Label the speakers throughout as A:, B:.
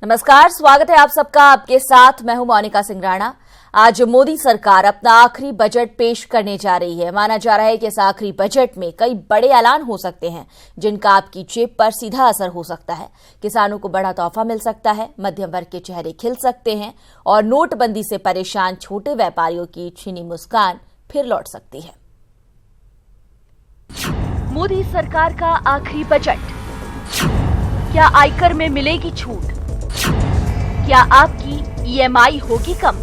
A: नमस्कार, स्वागत है आप सबका। आपके साथ मैं हूं मोनिका सिंह राणा। आज मोदी सरकार अपना आखिरी बजट पेश करने जा रही है। माना जा रहा है कि इस आखिरी बजट में कई बड़े ऐलान हो सकते हैं जिनका आपकी जेब पर सीधा असर हो सकता है। किसानों को बड़ा तोहफा मिल सकता है, मध्यम वर्ग के चेहरे खिल सकते हैं और नोटबंदी से परेशान छोटे व्यापारियों की छीनी मुस्कान फिर लौट सकती है।
B: मोदी सरकार का आखिरी बजट। क्या आयकर में मिलेगी छूट? क्या आपकी ईएमआई होगी कम?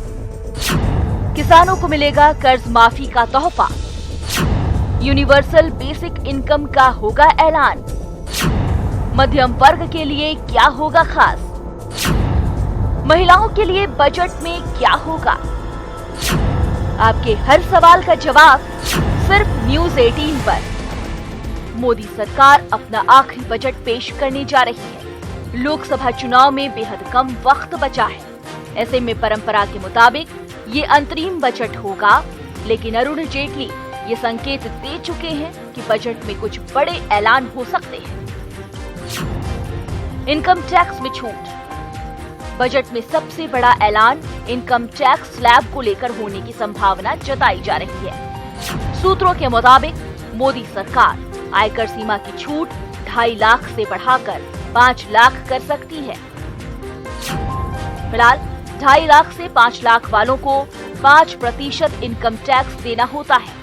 B: किसानों को मिलेगा कर्ज माफी का तोहफा। यूनिवर्सल बेसिक इनकम का होगा ऐलान। मध्यम वर्ग के लिए क्या होगा खास? महिलाओं के लिए बजट में क्या होगा? आपके हर सवाल का जवाब सिर्फ न्यूज 18 पर। मोदी सरकार अपना आखिरी बजट पेश करने जा रही है। लोकसभा चुनाव में बेहद कम वक्त बचा है। ऐसे में परंपरा के मुताबिक ये अंतरिम बजट होगा, लेकिन अरुण जेटली ये संकेत दे चुके हैं कि बजट में कुछ बड़े ऐलान हो सकते हैं। इनकम टैक्स में छूट। बजट में सबसे बड़ा ऐलान इनकम टैक्स स्लैब को लेकर होने की संभावना जताई जा रही है। सूत्रों के मुताबिक मोदी सरकार आयकर सीमा की छूट 2.5 लाख से बढ़ाकर 5 लाख कर सकती है। फिलहाल 2.5 लाख से 5 लाख वालों को 5% इनकम टैक्स देना होता है।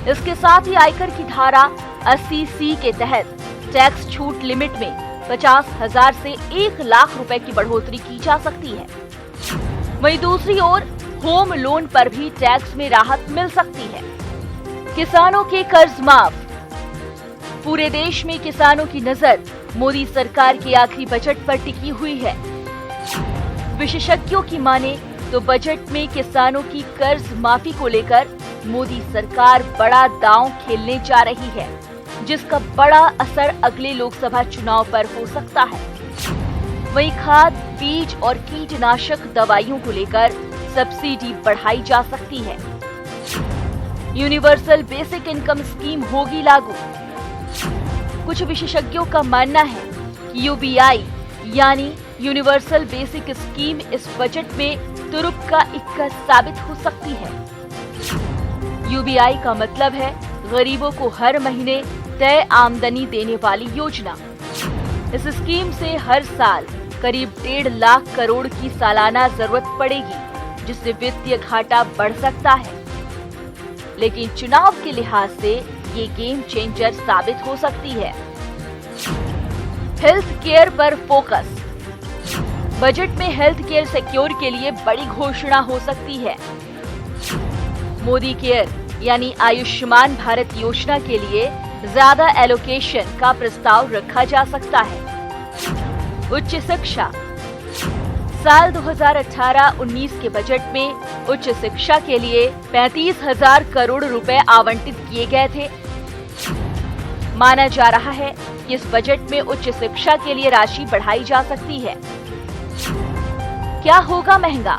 B: इसके साथ ही आयकर की धारा 80C के तहत टैक्स छूट लिमिट में 50,000 से 1 लाख रुपए की बढ़ोतरी की जा सकती है। वहीं दूसरी ओर होम लोन पर भी टैक्स में राहत मिल सकती है। किसानों के कर्ज माफ। पूरे देश में किसानों की नजर मोदी सरकार के आखिरी बजट पर टिकी हुई है। विशेषज्ञों की माने तो बजट में किसानों की कर्ज माफी को लेकर मोदी सरकार बड़ा दांव खेलने जा रही है, जिसका बड़ा असर अगले लोकसभा चुनाव पर हो सकता है। वहीं खाद, बीज और कीटनाशक दवाइयों को लेकर सब्सिडी बढ़ाई जा सकती है। यूनिवर्सल बेसिक इनकम स्कीम होगी लागू। कुछ विशेषज्ञों का मानना है कि यूबीआई यानी यूनिवर्सल बेसिक स्कीम इस बजट में तुरुप का इक्का साबित हो सकती है। यूबीआई का मतलब है गरीबों को हर महीने तय आमदनी देने वाली योजना। इस स्कीम से हर साल करीब 1.5 लाख करोड़ की सालाना जरूरत पड़ेगी, जिससे वित्तीय घाटा बढ़ सकता है। लेकिन चुनाव के लिहाज से ये गेम चेंजर साबित हो सकती है। हेल्थ केयर पर फोकस। बजट में हेल्थ केयर सेक्टर के लिए बड़ी घोषणा हो सकती है। मोदी केयर यानी आयुष्मान भारत योजना के लिए ज्यादा एलोकेशन का प्रस्ताव रखा जा सकता है। उच्च शिक्षा। साल 2018-19 के बजट में उच्च शिक्षा के लिए 35,000 करोड़ रुपए आवंटित किए गए थे। माना जा रहा है कि इस बजट में उच्च शिक्षा के लिए राशि बढ़ाई जा सकती है। क्या होगा महंगा?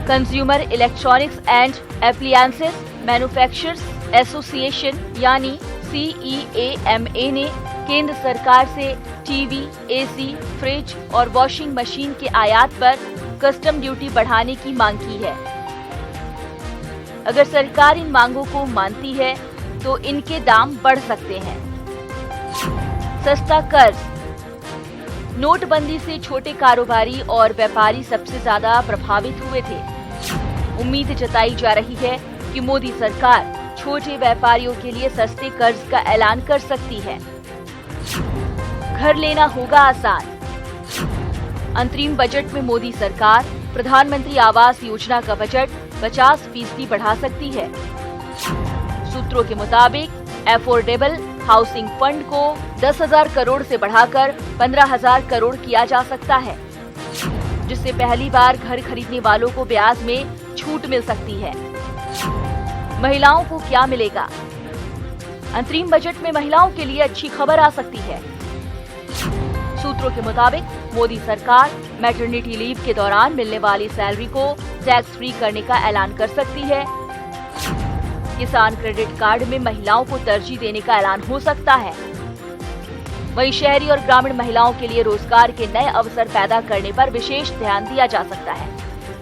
B: Consumer electronics and appliances manufacturers association यानी CEAMA ने केंद्र सरकार से टीवी, एसी, फ्रिज और वॉशिंग मशीन के आयात पर कस्टम ड्यूटी बढ़ाने की मांग की है। अगर सरकार इन मांगों को मानती है तो इनके दाम बढ़ सकते हैं। सस्ता कर्ज। नोटबंदी से छोटे कारोबारी और व्यापारी सबसे ज्यादा प्रभावित हुए थे। उम्मीद जताई जा रही है कि मोदी सरकार छोटे व्यापारियों के लिए सस्ते कर्ज का ऐलान कर सकती है। घर लेना होगा आसान। अंतरिम बजट में मोदी सरकार प्रधानमंत्री आवास योजना का बजट 50% बढ़ा सकती है। सूत्रों के मुताबिक एफोर्डेबल हाउसिंग फंड को 10,000 करोड़ से बढ़ाकर 15,000 करोड़ किया जा सकता है, जिससे पहली बार घर खरीदने वालों को ब्याज में छूट मिल सकती है। महिलाओं को क्या मिलेगा? अंतरिम बजट में महिलाओं के लिए अच्छी खबर आ सकती है। सूत्रों के मुताबिक मोदी सरकार मैटरनिटी लीव के दौरान मिलने वाली सैलरी को टैक्स फ्री करने का ऐलान कर सकती है। किसान क्रेडिट कार्ड में महिलाओं को तरजीह देने का ऐलान हो सकता है। वहीं शहरी और ग्रामीण महिलाओं के लिए रोजगार के नए अवसर पैदा करने पर विशेष ध्यान दिया जा सकता है।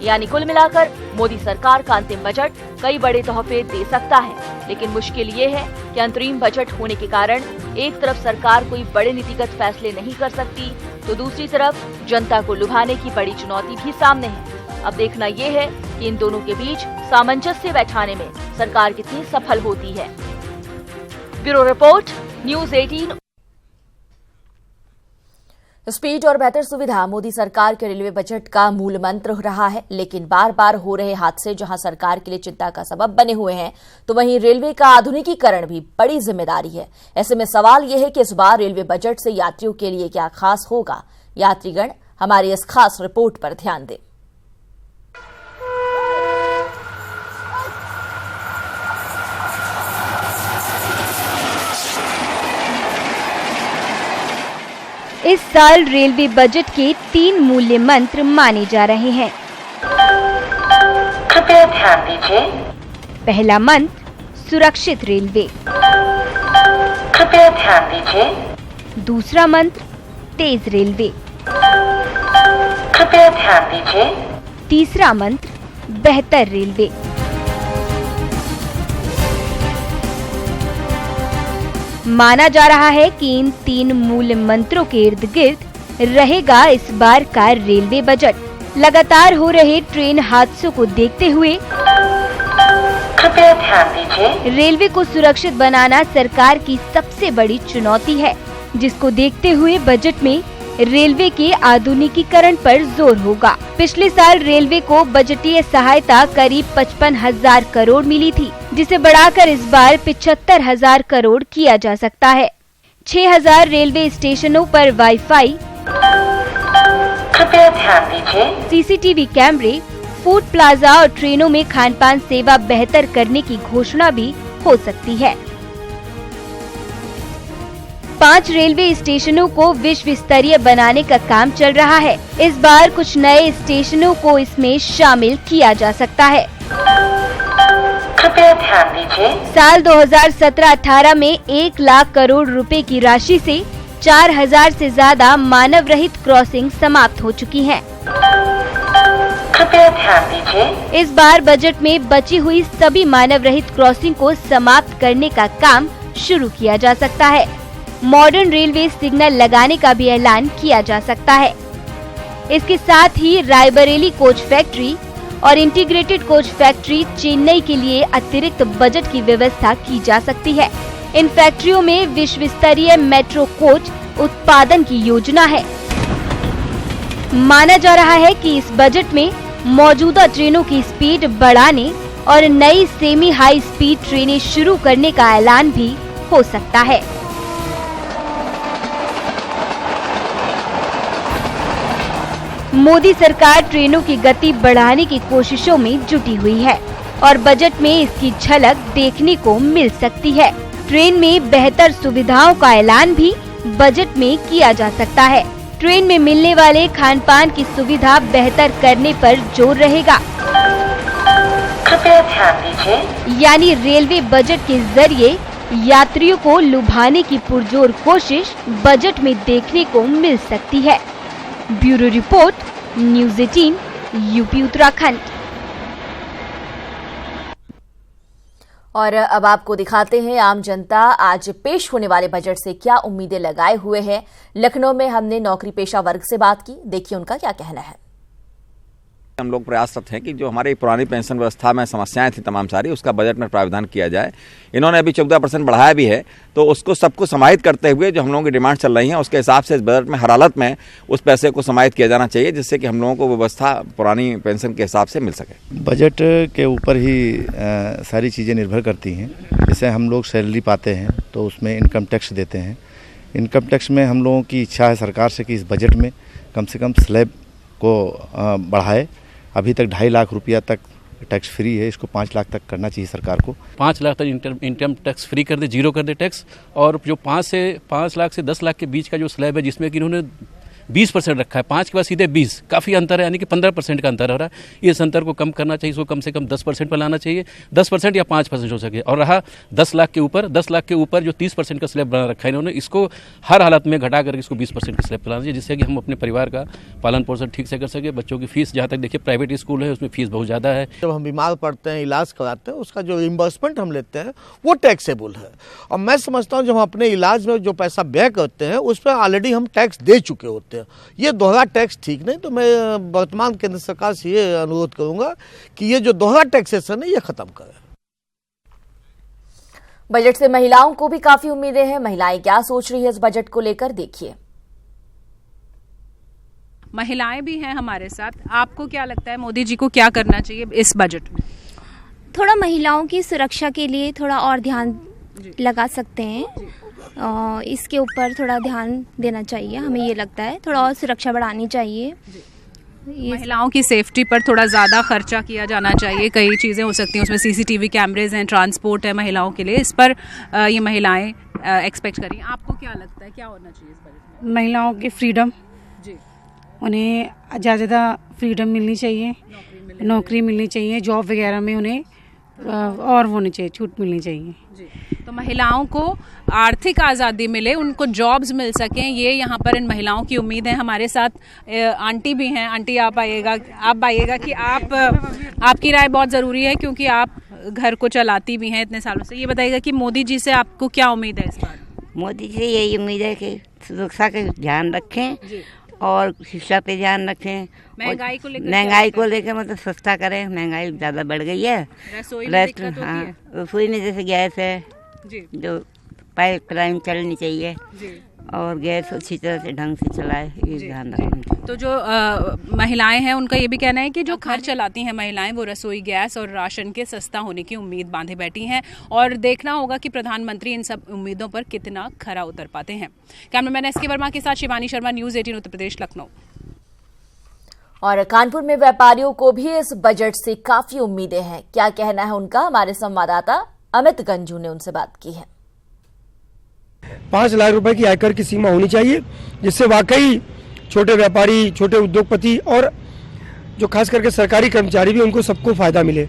B: यानी कुल मिलाकर मोदी सरकार का अंतिम बजट कई बड़े तोहफे दे सकता है, लेकिन मुश्किल ये है कि अंतरिम बजट होने के कारण एक तरफ सरकार कोई बड़े नीतिगत फैसले नहीं कर सकती, तो दूसरी तरफ जनता को लुभाने की बड़ी चुनौती भी सामने है। अब देखना ये है कि इन दोनों के बीच सामंजस्य बैठाने में सरकार कितनी सफल होती है। Bureau report, news 18।
A: स्पीड और बेहतर सुविधा मोदी सरकार के रेलवे बजट का मूल मंत्र रहा है, लेकिन बार बार हो रहे हादसे जहां सरकार के लिए चिंता का सबब बने हुए हैं, तो वहीं रेलवे का आधुनिकीकरण भी बड़ी जिम्मेदारी है। ऐसे में सवाल यह है कि इस बार रेलवे बजट से यात्रियों के लिए क्या खास होगा। यात्रीगण हमारी इस खास रिपोर्ट पर ध्यान दें।
C: इस साल रेलवे बजट के 3 मूल्य मंत्र माने जा रहे हैं।
D: कृपया ध्यान दीजिए।
C: पहला मंत्र सुरक्षित रेलवे।
D: कृपया ध्यान दीजिए।
C: दूसरा मंत्र तेज रेलवे।
D: कृपया ध्यान दीजिए।
C: तीसरा मंत्र बेहतर रेलवे। माना जा रहा है कि इन 3 मूल मंत्रों के इर्द गिर्द रहेगा इस बार का रेलवे बजट। लगातार हो रहे ट्रेन हादसों को देखते हुए
D: कृपया ध्यान दीजिए।
C: रेलवे को सुरक्षित बनाना सरकार की सबसे बड़ी चुनौती है, जिसको देखते हुए बजट में रेलवे के आधुनिकीकरण पर जोर होगा। पिछले साल रेलवे को बजटीय सहायता करीब 55,000 करोड़ मिली थी, जिसे बढ़ाकर इस बार 75,000 करोड़ किया जा सकता है। 6,000 रेलवे स्टेशनों पर वाईफाई,
D: कृपया ध्यान दीजिए,
C: सीसीटीवी कैमरे, फूड प्लाजा और ट्रेनों में खानपान सेवा बेहतर करने की घोषणा भी हो सकती है। 5 रेलवे स्टेशनों को विश्व स्तरीय बनाने का काम चल रहा है। इस बार कुछ नए स्टेशनों को इसमें शामिल किया जा सकता है।
D: कृपया ध्यान दीजिए।
C: साल 2017-18 में 1 लाख करोड़ रुपए की राशि से 4,000 से ज्यादा मानव रहित क्रॉसिंग समाप्त हो चुकी हैं।
D: कृपया ध्यान दीजिए।
C: इस बार बजट में बची हुई सभी मानव रहित क्रॉसिंग को समाप्त करने का काम शुरू किया जा सकता है। मॉडर्न रेलवे सिग्नल लगाने का भी ऐलान किया जा सकता है। इसके साथ ही रायबरेली कोच फैक्ट्री और इंटीग्रेटेड कोच फैक्ट्री चेन्नई के लिए अतिरिक्त बजट की व्यवस्था की जा सकती है। इन फैक्ट्रियों में विश्व स्तरीय मेट्रो कोच उत्पादन की योजना है। माना जा रहा है कि इस बजट में मौजूदा ट्रेनों की स्पीड बढ़ाने और नई सेमी हाई स्पीड ट्रेनें शुरू करने का ऐलान भी हो सकता है। मोदी सरकार ट्रेनों की गति बढ़ाने की कोशिशों में जुटी हुई है और बजट में इसकी झलक देखने को मिल सकती है। ट्रेन में बेहतर सुविधाओं का ऐलान भी बजट में किया जा सकता है। ट्रेन में मिलने वाले खानपान की सुविधा बेहतर करने पर जोर रहेगा।
D: कृपया ध्यान दीजिए।
C: यानी रेलवे बजट के जरिए यात्रियों को लुभाने की पुरजोर कोशिश बजट में देखने को मिल सकती है। Bureau report, news 18, UP Uttarakhand.
A: और अब आपको दिखाते हैं आम जनता आज पेश होने वाले बजट से क्या उम्मीदें लगाए हुए है। लखनऊ में हमने नौकरी पेशा वर्ग से बात की, देखिए उनका क्या कहना है।
E: हम लोग प्रयासरत हैं कि जो हमारी पुरानी पेंशन व्यवस्था में समस्याएं थी तमाम सारी, उसका बजट में प्रावधान किया जाए। इन्होंने अभी 14% बढ़ाया भी है, तो उसको सबको समाहित करते हुए जो हम लोगों की डिमांड चल रही है उसके हिसाब से इस बजट में हर हालत में उस पैसे को समाहित किया जाना चाहिए, जिससे कि हम लोगों को व्यवस्था पुरानी पेंशन के हिसाब से मिल सके।
F: बजट के ऊपर ही सारी चीज़ें निर्भर करती हैं। जैसे हम लोग सैलरी पाते हैं तो उसमें इनकम टैक्स देते हैं। इनकम टैक्स में हम लोगों की इच्छा है सरकार से कि इस बजट में कम से कम स्लैब को बढ़ाए। अभी तक 2.5 लाख रुपया तक टैक्स फ्री है, इसको 5 लाख तक करना चाहिए सरकार को।
G: 5 लाख तक इनकम टैक्स फ्री कर दे, जीरो कर दे टैक्स। और जो 5 लाख से 10 लाख के बीच का जो स्लैब है, जिसमें कि इन्होंने 20% रखा है, 5 के बाद सीधे 20, काफ़ी अंतर है, यानी कि 15% का अंतर हो रहा है। इस अंतर को कम करना चाहिए, इसको कम से कम 10% पर लाना चाहिए, 10% या 5% हो सके। और रहा 10 लाख के ऊपर जो 30% का स्लैब बना रखा है इन्होंने, इसको हर हालत में घटा करके इसको 20% का स्लैब लाना चाहिए, जिससे कि हम अपने परिवार का पालन पोषण ठीक से कर सके। बच्चों की फीस, जहाँ तक देखिए प्राइवेट स्कूल है उसमें फीस बहुत ज़्यादा है।
H: जब हम बीमार पड़ते हैं, इलाज कराते हैं, उसका जो रिम्बर्समेंट हम लेते हैं वो टैक्सेबल है। और मैं समझता हूँ जब हम अपने इलाज में जो पैसा व्यय करते हैं उस पर ऑलरेडी हम टैक्स दे चुके होते हैं, ये दोहरा टैक्स ठीक नहीं। तो मैं वर्तमान केंद्र सरकार से ये अनुरोध करूँगा कि ये जो दोहरा टैक्सेशन है ये खत्म करें।
A: बजट से महिलाओं को भी काफी उम्मीदें हैं। महिलाएं क्या सोच रही है इस बजट को लेकर, देखिए।
I: महिलाएं भी हैं हमारे साथ। आपको क्या लगता है मोदी जी को क्या करना चाहिए इस बजट में?
J: थोड़ा महिलाओं की सुरक्षा के लिए थोड़ा और ध्यान लगा सकते हैं, इसके ऊपर थोड़ा ध्यान देना चाहिए, हमें ये लगता है। थोड़ा और सुरक्षा बढ़ानी चाहिए,
I: महिलाओं की सेफ्टी पर थोड़ा ज़्यादा खर्चा किया जाना चाहिए। कई चीज़ें हो सकती हैं उसमें, सीसीटीवी कैमरेज हैं, ट्रांसपोर्ट है महिलाओं के लिए, इस पर ये महिलाएं एक्सपेक्ट करें। आपको क्या लगता है क्या होना चाहिए इस बजट में?
K: महिलाओं की फ्रीडम
I: जी,
K: उन्हें ज़्यादा फ्रीडम मिलनी चाहिए, नौकरी मिलनी चाहिए, जॉब वगैरह में उन्हें और वो होनी चाहिए, छूट मिलनी चाहिए
I: जी। तो महिलाओं को आर्थिक आज़ादी मिले, उनको जॉब्स मिल सकें, ये यहाँ पर इन महिलाओं की उम्मीद है। हमारे साथ आंटी भी हैं। आंटी आप आइएगा कि आपकी राय बहुत ज़रूरी है क्योंकि आप घर को चलाती भी हैं इतने सालों से। ये बताइएगा कि मोदी जी से आपको क्या उम्मीद है इस बार?
L: मोदी जी से यही उम्मीद है कि सुरक्षा का ध्यान रखें और शिक्षा पे ध्यान रखें,
I: महंगाई को लेकर
L: मतलब सस्ता करें। महंगाई ज़्यादा बढ़ गई है। रसोई में जैसे गैस है जो पाइपलाइन चलनी चाहिए और गैस अच्छी तरह से ढंग से चलाए, ये ध्यान रखें।
I: तो जो महिलाएं हैं उनका ये भी कहना है कि जो घर चलाती हैं महिलाएं, वो रसोई गैस और राशन के सस्ता होने की उम्मीद बांधे बैठी हैं और देखना होगा कि प्रधानमंत्री इन सब उम्मीदों पर कितना खरा उतर पाते हैं। कैमरामैन एसके वर्मा के साथ शिवानी शर्मा, न्यूज़ 18 उत्तर प्रदेश, लखनऊ।
A: और कानपुर में व्यापारियों को भी इस बजट से काफी उम्मीदें हैं। क्या कहना है उनका, हमारे संवाददाता अमित गंजू ने उनसे बात की है।
M: 5 लाख रुपए की आयकर की सीमा होनी चाहिए, जिससे वाकई छोटे व्यापारी, छोटे उद्योगपति और जो खास करके सरकारी कर्मचारी भी, उनको सबको फायदा मिले।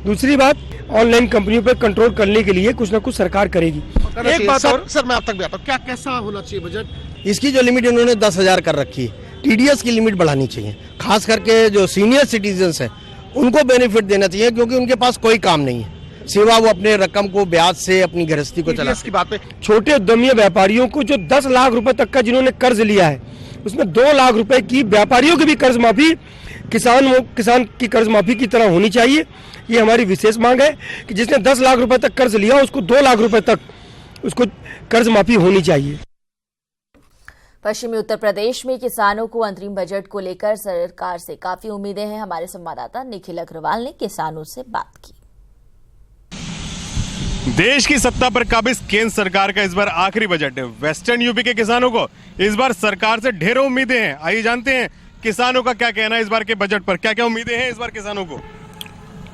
M: दूसरी बात, ऑनलाइन कंपनियों पर कंट्रोल करने के लिए कुछ ना कुछ सरकार करेगी।
H: एक बात और सर, मैं आप तक भी आता हूं, क्या कैसा होना चाहिए बजट?
N: इसकी जो लिमिट इन्होंने 10,000 कर रखी है, टीडीएस की लिमिट बढ़ानी चाहिए। खास करके जो सीनियर सिटीजन्स हैं उनको बेनिफिट देना चाहिए, क्योंकि उनके पास कोई काम नहीं है, सिवा वो अपने रकम को ब्याज से अपनी गृहस्थी को चला।
H: की बात है,
M: छोटे उद्यमी व्यापारियों को जो 10 लाख रुपए तक का जिन्होंने कर्ज लिया है, उसमें 2 लाख रुपए की व्यापारियों की भी कर्ज माफी किसान की कर्ज माफी की तरह होनी चाहिए। ये हमारी विशेष मांग है कि जिसने 10 लाख रुपए तक कर्ज लिया उसको 2 लाख रुपए तक उसको कर्ज माफी होनी चाहिए।
A: पश्चिमी उत्तर प्रदेश में किसानों को अंतरिम बजट को लेकर सरकार से काफी उम्मीदें हैं। हमारे संवाददाता निखिल अग्रवाल ने किसानों से बात की।
O: देश की सत्ता पर काबिज केंद्र सरकार का इस बार आखिरी बजट है। वेस्टर्न यूपी के किसानों को इस बार सरकार से ढेरों उम्मीदें हैं। आइए जानते हैं किसानों का क्या कहना है इस बार के बजट पर। क्या क्या उम्मीदें हैं इस बार किसानों को?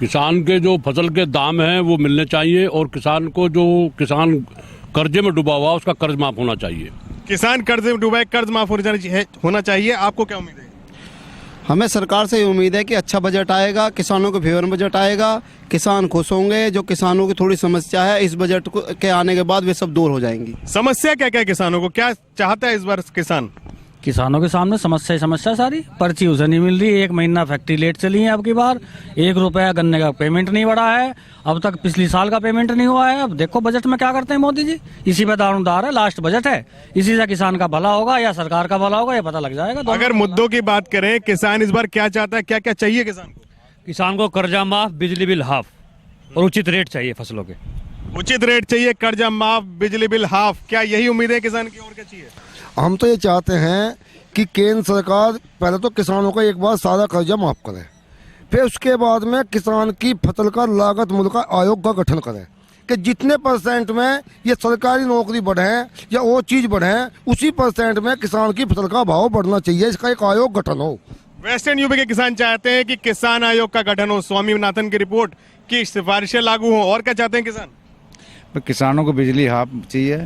P: किसान के जो फसल के दाम हैं वो मिलने चाहिए और किसान को जो किसान कर्जे में डूबा हुआ उसका कर्ज माफ होना चाहिए।
O: किसान कर्ज में डूबा है, कर्ज माफ होना चाहिए। आपको क्या उम्मीद है?
Q: हमें सरकार से उम्मीद है कि अच्छा बजट आएगा, किसानों के फेवर में बजट आएगा, किसान खुश होंगे। जो किसानों की थोड़ी समस्या है इस बजट के आने के बाद वे सब दूर हो जाएंगी।
O: समस्या क्या क्या है किसानों को, क्या चाहता है इस बार किसान?
R: किसानों के सामने समस्या सारी, पर्ची उसे नहीं मिल रही। 1 महीना फैक्ट्री लेट चली है, अब की बार 1 रुपया गन्ने का पेमेंट नहीं बढ़ा है, अब तक पिछली साल का पेमेंट नहीं हुआ है। अब देखो बजट में क्या करते हैं मोदी जी, इसी पे दारोमदार है। लास्ट बजट है, इसी से किसान का भला होगा या सरकार का भला होगा ये पता लग जाएगा।
O: अगर मुद्दों की बात करें, किसान इस बार क्या चाहता है, क्या क्या चाहिए किसान को?
R: किसान को कर्जा माफ, बिजली बिल हाफ और उचित रेट चाहिए फसलों के।
O: उचित रेट चाहिए, कर्जा माफ, बिजली बिल हाफ, क्या यही उम्मीद है किसान की? और क्या चाहिए?
S: हम तो ये चाहते हैं कि केंद्र सरकार पहले तो किसानों का एक बार सारा कर्जा माफ करे, फिर उसके बाद में किसान की फसल का लागत मूल्य आयोग का गठन करे कि जितने % में ये सरकारी नौकरी बढ़े या वो चीज बढ़े, उसी % में किसान की फसल का भाव बढ़ना चाहिए। इसका एक आयोग गठन हो।
O: वेस्टर्न यूपी के किसान चाहते हैं कि किसान आयोग का गठन हो, स्वामीनाथन की रिपोर्ट की सिफारिशें लागू हो। और क्या चाहते हैं किसान?
T: किसानों को बिजली हाफ चाहिए,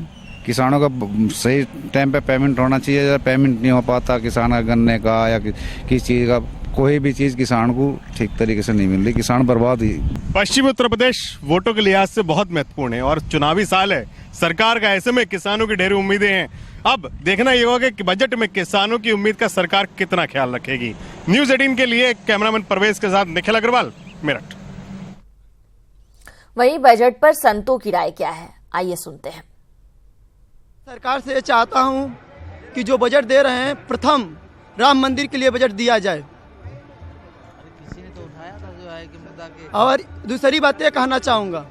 T: किसानों का सही टाइम पे पेमेंट होना चाहिए। या पेमेंट नहीं हो पाता किसान का गन्ने का या किसी चीज़ का, कोई भी चीज़ किसान को ठीक तरीके से नहीं मिल रही, किसान बर्बाद ही।
O: पश्चिमी उत्तर प्रदेश वोटों के लिहाज से बहुत महत्वपूर्ण है और चुनावी साल है सरकार का, ऐसे में किसानों की ढेरों उम्मीदें हैं। अब देखना ये होगा कि बजट में किसानों की उम्मीद का सरकार कितना ख्याल रखेगी। न्यूज़ 18 के लिए कैमरामैन परवेज के साथ निखिल अग्रवाल, मेरठ।
A: वहीं बजट पर संतों की राय क्या है, आइए सुनते हैं।
U: सरकार से ये चाहता हूं कि जो बजट दे रहे हैं, प्रथम राम मंदिर के लिए बजट दिया जाए। और दूसरी बात ये कहना चाहूँगा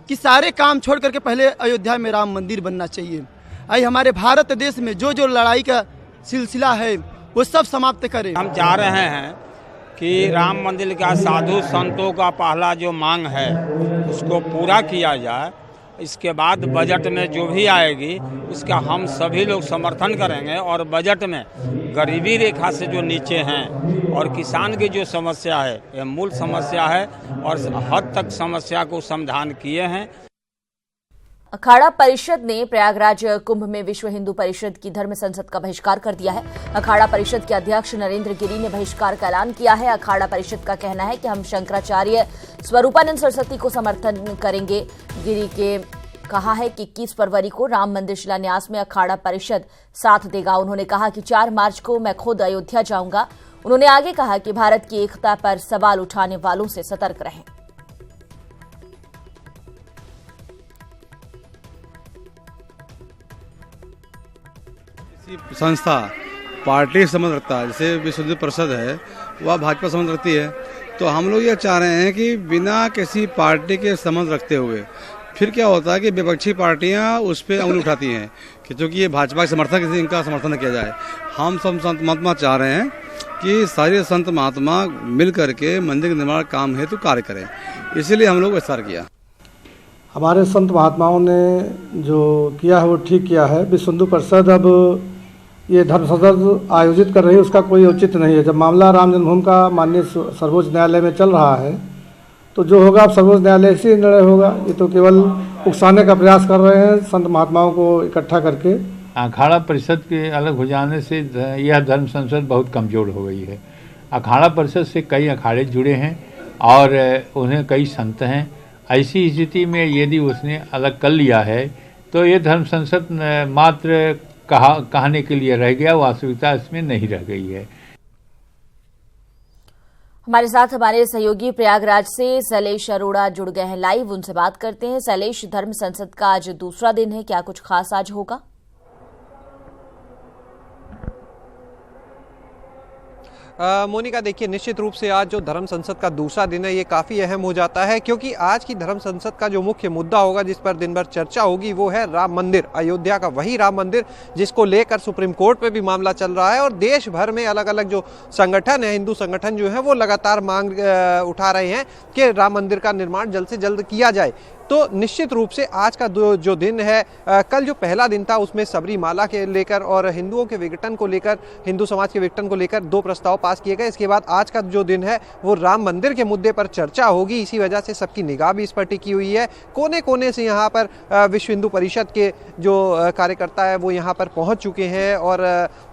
U: कि सारे काम छोड़ करके पहले अयोध्या में राम मंदिर बनना चाहिए। आई हमारे भारत देश में जो जो लड़ाई का सिलसिला है वो सब समाप्त करें।
V: हम चाह रहे हैं कि राम मंदिर का साधु संतों का पहला जो मांग है उसको पूरा किया जाए। इसके बाद बजट में जो भी आएगी उसका हम सभी लोग समर्थन करेंगे। और बजट में गरीबी रेखा से जो नीचे हैं और किसान की जो समस्या है, यह मूल समस्या है और हद तक समस्या को समाधान किए हैं।
A: अखाड़ा परिषद ने प्रयागराज कुंभ में विश्व हिंदू परिषद की धर्म संसद का बहिष्कार कर दिया है। अखाड़ा परिषद के अध्यक्ष नरेंद्र गिरी ने बहिष्कार का ऐलान किया है। अखाड़ा परिषद का कहना है कि हम शंकराचार्य स्वरूपानंद सरस्वती को समर्थन करेंगे। गिरी के कहा है कि 21 फरवरी को राम मंदिर शिलान्यास में अखाड़ा परिषद साथ देगा। उन्होंने कहा कि 4 मार्च को मैं खुद अयोध्या जाऊंगा। उन्होंने आगे कहा कि भारत की एकता पर सवाल उठाने वालों से सतर्क रहें।
W: संस्था पार्टी संबंध रखता है, जैसे विश्व हिंदू परिषद है वह भाजपा संबंध रखती है, तो हम लोग ये चाह रहे हैं कि बिना किसी पार्टी के संबंध रखते हुए फिर क्या होता है कि विपक्षी पार्टियां उस पर उंगली उठाती हैं कि चूँकि ये भाजपा के समर्थक, इनका समर्थन किया जाए। हम सब संत महात्मा चाह रहे हैं कि सारे संत महात्मा मिल करके मंदिर के निर्माण काम हेतु कार्य करें, इसीलिए हम लोग विस्तार किया।
X: हमारे संत महात्माओं ने जो किया है वो ठीक किया है। विश्व हिंदू परिषद अब ये धर्म संसद आयोजित कर रही है, उसका कोई औचित्य नहीं है। जब मामला राम जन्मभूमि का माननीय सर्वोच्च न्यायालय में चल रहा है तो जो होगा अब सर्वोच्च न्यायालय से निर्णय होगा। ये तो केवल उकसाने का प्रयास कर रहे हैं संत महात्माओं को इकट्ठा करके।
Y: अखाड़ा परिषद के अलग हो जाने से यह धर्म संसद बहुत कमजोर हो गई है। अखाड़ा परिषद से कई अखाड़े जुड़े हैं और उन्हें कई संत हैं। ऐसी स्थिति में यदि उसने अलग कर लिया है तो ये धर्म संसद मात्र कहने के लिए रह गया, वास्तविकता इसमें नहीं रह गई है।
A: हमारे साथ हमारे सहयोगी प्रयागराज से शैलेश अरोड़ा जुड़ गए हैं लाइव, उनसे बात करते हैं। शैलेश, धर्म संसद का आज दूसरा दिन है, क्या कुछ खास आज होगा?
Z: मोनिका, देखिए निश्चित रूप से आज जो धर्म संसद का दूसरा दिन है ये काफ़ी अहम हो जाता है, क्योंकि आज की धर्म संसद का जो मुख्य मुद्दा होगा जिस पर दिन भर चर्चा होगी वो है राम मंदिर, अयोध्या का वही राम मंदिर जिसको लेकर सुप्रीम कोर्ट में भी मामला चल रहा है। और देश भर में अलग अलग जो संगठन है, हिंदू संगठन जो है वो लगातार मांग उठा रहे हैं कि राम मंदिर का निर्माण जल्द से जल्द किया जाए। तो निश्चित रूप से आज का जो दिन है, कल जो पहला दिन था उसमें सबरीमाला के लेकर और हिंदुओं के विघटन को लेकर, हिंदू समाज के विघटन को लेकर 2 प्रस्ताव पास किए गए। इसके बाद आज का जो दिन है वो राम मंदिर के मुद्दे पर चर्चा होगी। इसी वजह से सबकी निगाह भी इस पर टिकी हुई है। कोने कोने से यहाँ पर विश्व हिंदू परिषद के जो कार्यकर्ता है वो यहाँ पर पहुँच चुके हैं और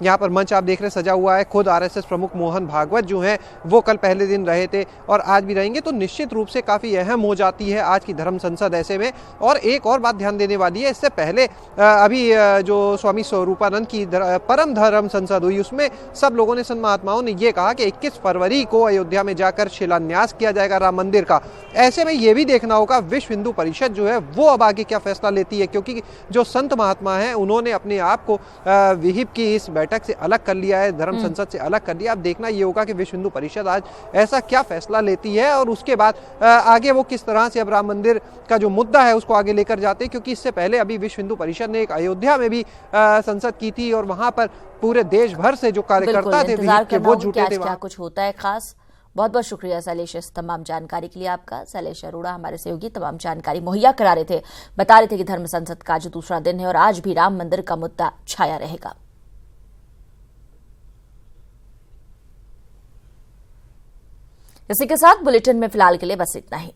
Z: यहाँ पर मंच आप देख रहे सजा हुआ है। खुद RSS प्रमुख मोहन भागवत जो हैं वो कल पहले दिन रहे थे और आज भी रहेंगे। तो निश्चित रूप से काफ़ी अहम हो जाती है आज की धर्म संसद ऐसे में। और एक और बात ध्यान देने वाली है, इससे पहले अभी जो स्वामी स्वरूपानंद की परम धर्म संसद हुई उसमें सब लोगों ने, संत महात्माओं ने ये कहा कि 21 फरवरी को अयोध्या में जाकर शिलान्यास किया जाएगा राम मंदिर का। ऐसे में ये भी देखना होगा विश्व हिंदू परिषद जो है वो अब आगे क्या फैसला लेती है, क्योंकि जो संत महात्मा हैं उन्होंने अपने आप को विहिप की इस बैठक से अलग कर लिया है, धर्म संसद से अलग कर लिया। अब देखना ये होगा कि विश्व हिंदू परिषद आज ऐसा क्या फैसला लेती है और उसके बाद आगे वो किस तरह से अब राम मंदिर का जो मुद्दा है उसको आगे लेकर जाते हैं। क्योंकि इससे पहले अभी विश्व हिंदू परिषद ने एक अयोध्या में भी संसद की थी और वहां पर पूरे देश भर से जो कार्यकर्ता थे वो जुटे थे।
A: क्या कुछ होता है खास? बहुत बहुत शुक्रिया शैलेश इस तमाम जानकारी के लिए आपका। शैलेश अरोड़ा हमारे सहयोगी तमाम जानकारी मुहैया करा रहे थे, बता रहे थे कि धर्म संसद का आज दूसरा दिन है और आज भी राम मंदिर का मुद्दा छाया रहेगा। इसी के साथ बुलेटिन में फिलहाल के लिए बस इतना ही।